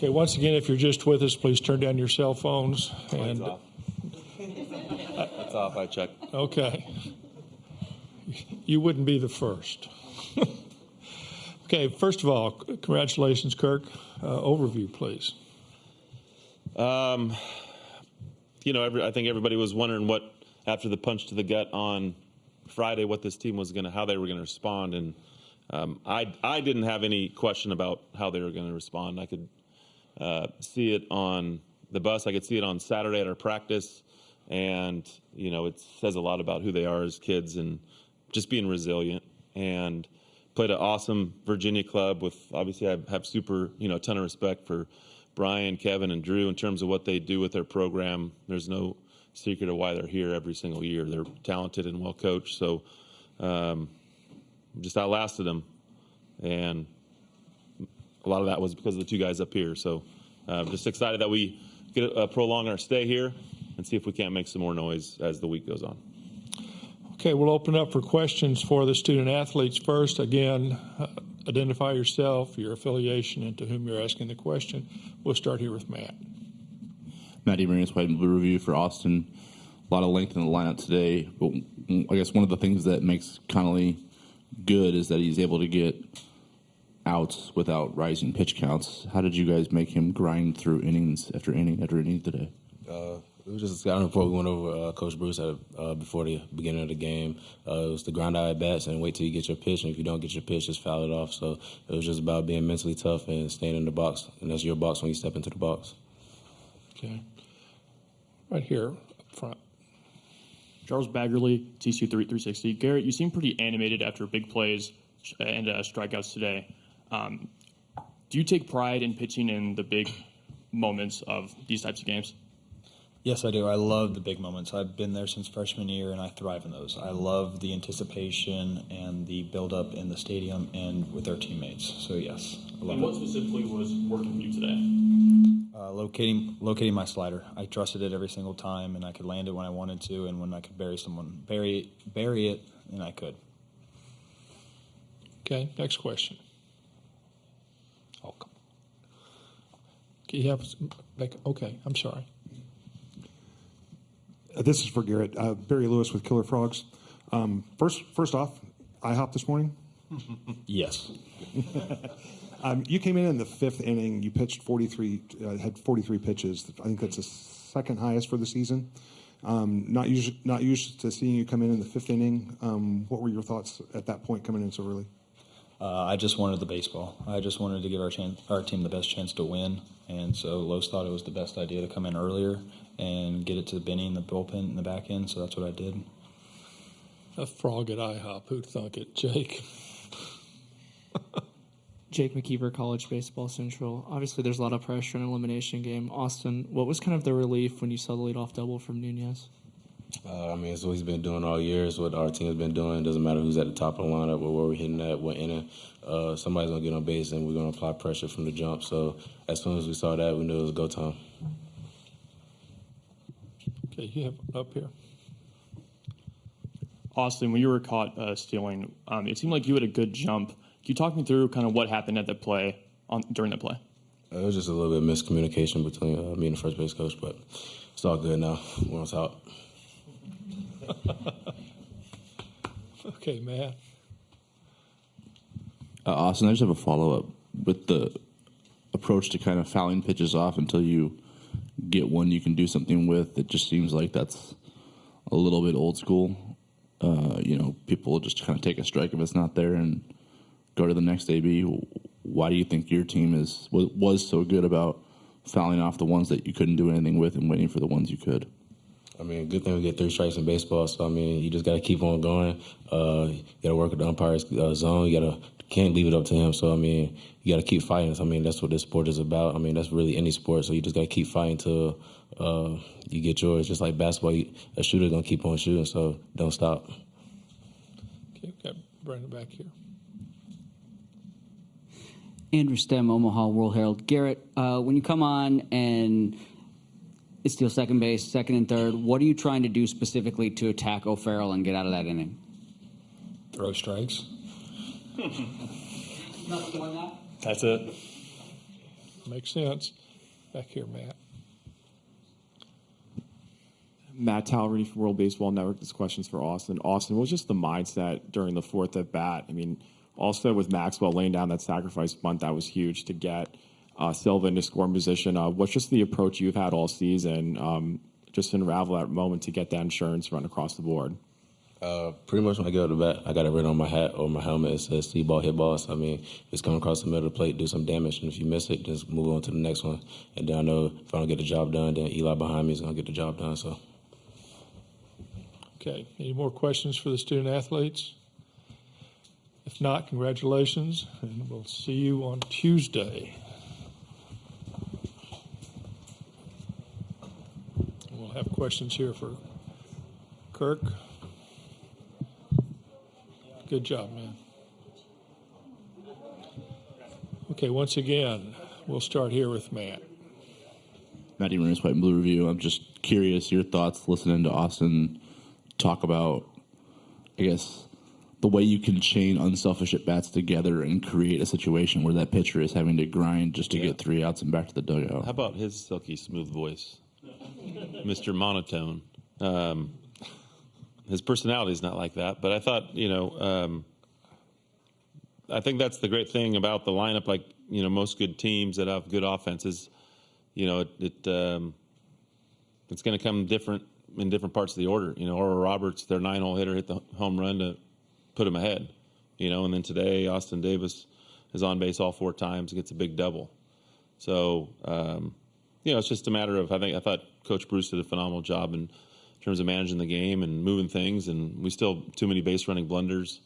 Okay, once again, if you're just with us, please turn down your cell phones. Mine's off. It's off, I checked. Okay. You wouldn't be the first. Okay, first of all, congratulations, Kirk. Overview, please. I think everybody was wondering what, after the punch to the gut on Friday, what this team was how they were going to respond. And I didn't have any question about how they were going to respond. I could see it on the bus. I could see it on Saturday at our practice. And, it says a lot about who they are as kids and just being resilient. And played an awesome Virginia club with, obviously, I have super, ton of respect for Brian, Kevin, and Drew in terms of what they do with their program. There's no secret of why they're here every single year. They're talented and well coached. So just outlasted them. And a lot of that was because of the two guys up here. So just excited that we get prolong our stay here and see if we can't make some more noise as the week goes on. Okay, we'll open up for questions for the student athletes first. Again, identify yourself, your affiliation, and to whom you're asking the question. We'll start here with Matt. Matt Emerance, White and Blue Review for Austin. A lot of length in the lineup today, but I guess one of the things that makes Connolly good is that he's able to get outs without rising pitch counts. How did you guys make him grind through innings after inning after inning today? It was just a scouting report we went over Coach Bruce before the beginning of the game. It was the groundout at bats and wait till you get your pitch, and if you don't get your pitch, just foul it off. So it was just about being mentally tough and staying in the box, and that's your box when you step into the box. Okay. Right here up front. Charles Baggerly, TCU 360. Garrett, you seem pretty animated after big plays and strikeouts today. Do you take pride in pitching in the big moments of these types of games? Yes, I do. I love the big moments. I've been there since freshman year, and I thrive in those. I love the anticipation and the build-up in the stadium and with our teammates. So, yes, I love and what it. specifically was working for you today? Locating my slider. I trusted it every single time, and I could land it when I wanted to, and when I could bury it, and I could. Okay, next question. Oh, come on. Okay, I'm sorry. This is for Garrett. Barry Lewis with Killer Frogs. First off, IHOP this morning? Yes. You came in the fifth inning. You pitched 43, had 43 pitches. I think that's the second highest for the season. Not used to seeing you come in the fifth inning. What were your thoughts at that point coming in so early? I just wanted the baseball. I just wanted to give our team the best chance to win, and so Los thought it was the best idea to come in earlier and get it to Benny in the bullpen in the back end, so that's what I did. A frog at IHOP. Who'd thunk it? Jake. Jake McKeever, College Baseball Central. Obviously, there's a lot of pressure in an elimination game. Austin, what was kind of the relief when you saw the leadoff double from Nunez? It's what he's been doing all year. It's what our team has been doing. It doesn't matter who's at the top of the lineup or where we're hitting at, what inning. Somebody's going to get on base, and we're going to apply pressure from the jump. So as soon as we saw that, we knew it was go time. Okay, you have up here. Austin, when you were caught stealing, it seemed like you had a good jump. Can you talk me through kind of what happened at the play during that play? It was just a little bit of miscommunication between me and the first base coach, but it's all good now. We're on top. Okay, Matt. Austin, I just have a follow-up with the approach to kind of fouling pitches off until you get one you can do something with. It just seems like that's a little bit old school. People just kind of take a strike if it's not there and go to the next AB. Why do you think your team was so good about fouling off the ones that you couldn't do anything with and waiting for the ones you could? Good thing we get 3 strikes in baseball. So, you just got to keep on going. You got to work with the umpire's zone. You can't leave it up to him. So, you got to keep fighting. So, that's what this sport is about. That's really any sport. So, you just got to keep fighting till you get yours. Just like basketball, a shooter's going to keep on shooting. So, don't stop. Okay, got Brandon back here. Andrew Stem, Omaha World Herald. Garrett, when you come on and it's still second base, second and third, what are you trying to do specifically to attack O'Farrell and get out of that inning? Throw strikes. That's it. Makes sense. Back here, Matt. Matt Tallery from World Baseball Network. This question's for Austin. Austin, what was just the mindset during the fourth at bat? I mean, also with Maxwell laying down that sacrifice bunt, that was huge to get Silva into scoring position. What's just the approach you've had all season, just to unravel that moment to get that insurance run across the board? Pretty much when I get out of the bat, I got it written on my hat or my helmet. It says see ball, hit ball. So, I mean, it's come across the middle of the plate, do some damage. And if you miss it, just move on to the next one. And then I know if I don't get the job done, then Eli behind me is going to get the job done. So. Okay. Any more questions for the student athletes? If not, congratulations, and we'll see you on Tuesday. We'll have questions here for Kirk. Good job, man. Okay, once again, we'll start here with Matt. Matty Mariners White and Blue Review. I'm just curious your thoughts listening to Austin talk about, I guess, the way you can chain unselfish at bats together and create a situation where that pitcher is having to grind just to get 3 outs and back to the dugout. How about his silky smooth voice, Mr. Monotone? His personality is not like that, but I thought, I think that's the great thing about the lineup. Like, most good teams that have good offenses, it's going to come different in different parts of the order. Oral Roberts, their 9-hole hitter, hit the home run to put him ahead. And then today Austin Davis is on base all 4 times, gets a big double. So, it's just a matter of, I thought Coach Bruce did a phenomenal job in terms of managing the game and moving things, and we still too many base running blunders.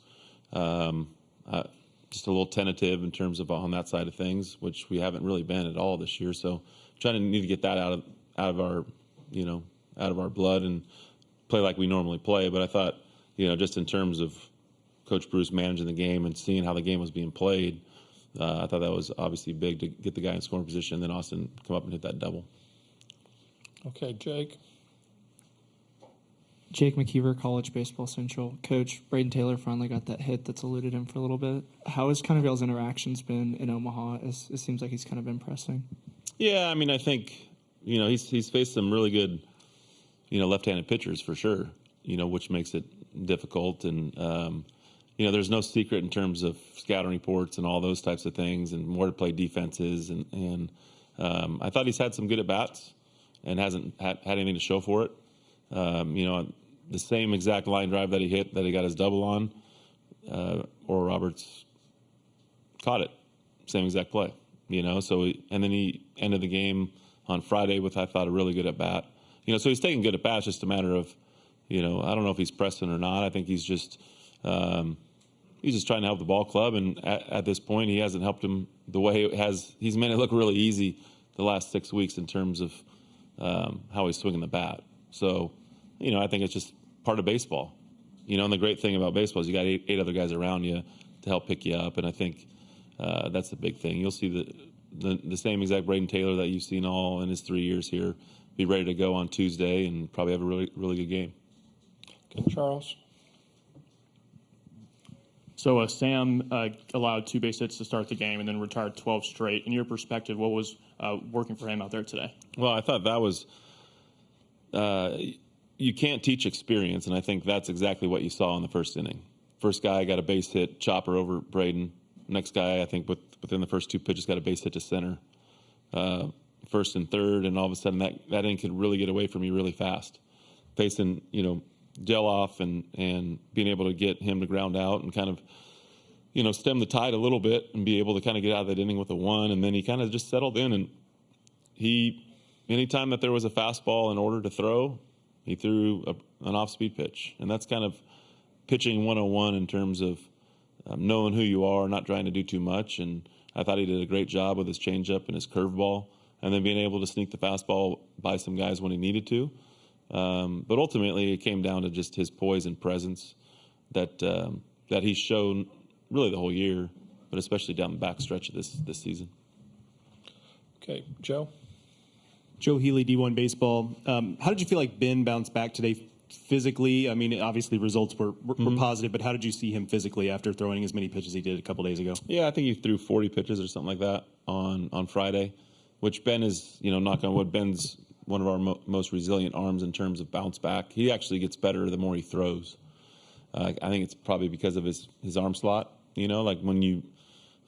Just a little tentative in terms of on that side of things, which we haven't really been at all this year. So, need to get that out of our blood and play like we normally play. But I thought, just in terms of Coach Bruce managing the game and seeing how the game was being played, I thought that was obviously big to get the guy in scoring position. Then Austin come up and hit that double. Okay, Jake. Jake McKeever, College Baseball Central. Coach, Braden Taylor finally got that hit that's eluded him for a little bit. How has kind of y'all's interactions been in Omaha? It seems like he's kind of been pressing. Yeah, I think, he's faced some really good, left-handed pitchers for sure, which makes it difficult. And, there's no secret in terms of scouting reports and all those types of things and more to play defenses. And I thought he's had some good at-bats and hasn't had anything to show for it. The same exact line drive that he hit, that he got his double on, Oral Roberts caught it. Same exact play, So and then he ended the game on Friday with, I thought, a really good at-bat. So he's taking good at-bats, just a matter of, I don't know if he's pressing or not. I think he's just trying to help the ball club, and at this point, he hasn't helped him the way it has. He's made it look really easy the last 6 weeks in terms of how he's swinging the bat. So, I think it's just part of baseball. And the great thing about baseball is you got eight other guys around you to help pick you up, and I think that's the big thing. You'll see the same exact Braden Taylor that you've seen all in his 3 years here be ready to go on Tuesday and probably have a really, really good game. Okay, Charles. So Sam allowed 2 base hits to start the game and then retired 12 straight. In your perspective, what was working for him out there today? Well, I thought that was you can't teach experience, and I think that's exactly what you saw in the first inning. First guy got a base hit, chopper over Braden. Next guy, I think, within the first 2 pitches, got a base hit to center. First and third, and all of a sudden that inning could really get away from you really fast. Facing, Gelof and being able to get him to ground out and kind of, stem the tide a little bit and be able to kind of get out of that inning with a 1. And then he kind of just settled in, and anytime that there was a fastball in order to throw, he threw an off-speed pitch. And that's kind of pitching 101 in terms of knowing who you are, not trying to do too much. And I thought he did a great job with his changeup and his curveball, and then being able to sneak the fastball by some guys when he needed to. But ultimately, it came down to just his poise and presence that he's shown really the whole year, but especially down the back stretch of this season. Okay, Joe. Joe Healy, D1 Baseball. How did you feel like Ben bounced back today physically? I mean, obviously results were positive, but how did you see him physically after throwing as many pitches he did a couple days ago? Yeah, I think he threw 40 pitches or something like that on Friday, which Ben is, knock on wood, Ben's one of our most resilient arms in terms of bounce back. He actually gets better the more he throws. I think it's probably because of his arm slot. Like when you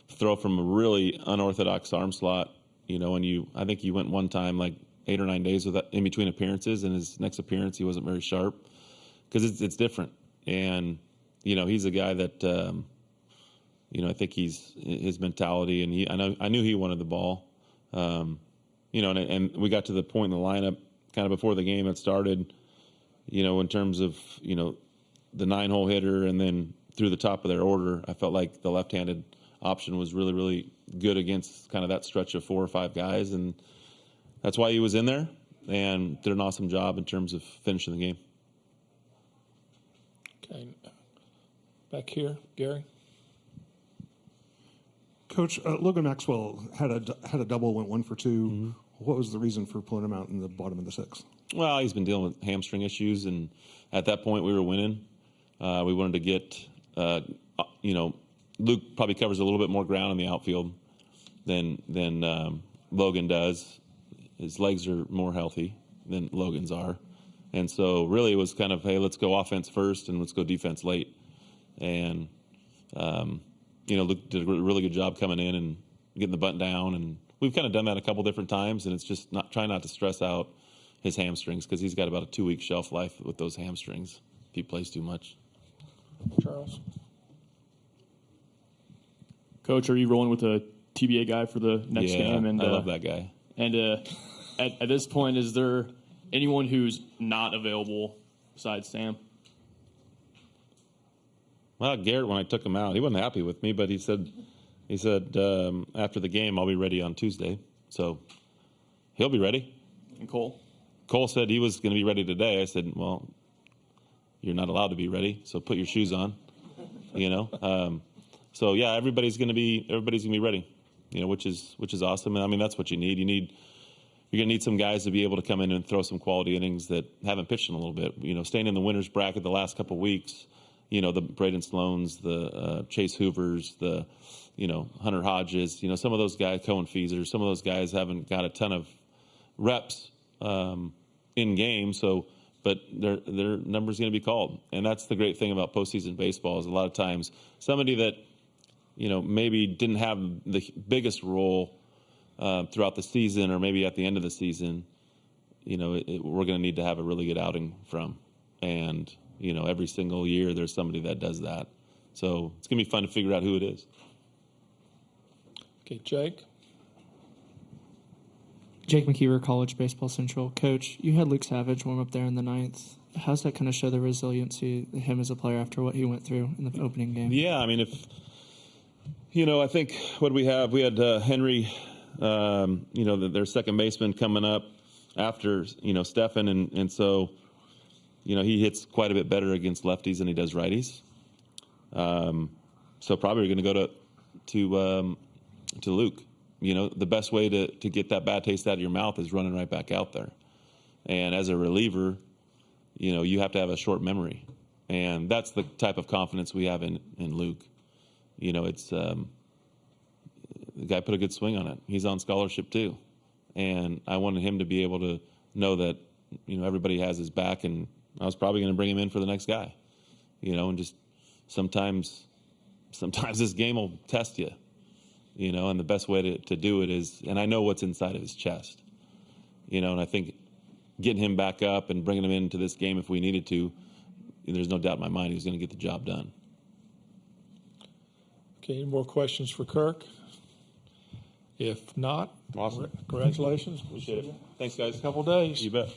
throw from a really unorthodox arm slot, I think he went one time like 8 or 9 days in between appearances, and his next appearance he wasn't very sharp because it's different. And he's a guy that I think his mentality, and I knew he wanted the ball. And we got to the point in the lineup kind of before the game had started, in terms of, the 9-hole hitter and then through the top of their order. I felt like the left-handed option was really, really good against kind of that stretch of 4 or 5 guys. And that's why he was in there and did an awesome job in terms of finishing the game. Okay. Back here, Gary. Coach, Logan Maxwell had a double, went 1 for 2. Mm-hmm. What was the reason for pulling him out in the bottom of the 6th? Well, he's been dealing with hamstring issues, and at that point we were winning. We wanted to get, Luke probably covers a little bit more ground in the outfield than Logan does. His legs are more healthy than Logan's are. And so really it was kind of, hey, let's go offense first and let's go defense late. And, Luke did a really good job coming in and getting the bunt down. And we've kind of done that a couple different times, and it's just trying not to stress out his hamstrings because he's got about a 2-week shelf life with those hamstrings if he plays too much. Charles. Coach, are you rolling with a TBA guy for the next game? And I love that guy. And at this point, is there anyone who's not available besides Sam? Well, Garrett, when I took him out, he wasn't happy with me, but he said after the game, I'll be ready on Tuesday. So he'll be ready. And Cole? Cole said he was going to be ready today. I said, well, you're not allowed to be ready, so put your shoes on, So yeah, everybody's going to be ready, which is awesome. And I mean, that's what you need. You're going to need some guys to be able to come in and throw some quality innings that haven't pitched in a little bit. Staying in the winners bracket the last couple of weeks, the Braden Sloans, the Chase Hoovers, the Hunter Hodges, some of those guys, Cohen Feeser, some of those guys haven't got a ton of reps in game. So, but their number's going to be called, and that's the great thing about postseason baseball is a lot of times somebody that maybe didn't have the biggest role throughout the season or maybe at the end of the season, we're going to need to have a really good outing from. And, every single year there's somebody that does that. So it's going to be fun to figure out who it is. Okay, Jake. Jake McKeever, College Baseball Central. Coach, you had Luke Savage warm up there in the 9th. How's that kind of show the resiliency of him as a player after what he went through in the opening game? Yeah, I mean, I think what we had Henry, their second baseman coming up after, Stefan. And so, he hits quite a bit better against lefties than he does righties. So probably going to go to Luke. The best way to get that bad taste out of your mouth is running right back out there. And as a reliever, you have to have a short memory. And that's the type of confidence we have in Luke. It's the guy put a good swing on it. He's on scholarship too. And I wanted him to be able to know that, everybody has his back, and I was probably going to bring him in for the next guy, and just sometimes this game will test you, and the best way to do it is, and I know what's inside of his chest, and I think getting him back up and bringing him into this game if we needed to, there's no doubt in my mind he was going to get the job done. Okay, any more questions for Kirk? If not, awesome. Congratulations. Appreciate it. Thanks, guys. A couple days. You bet.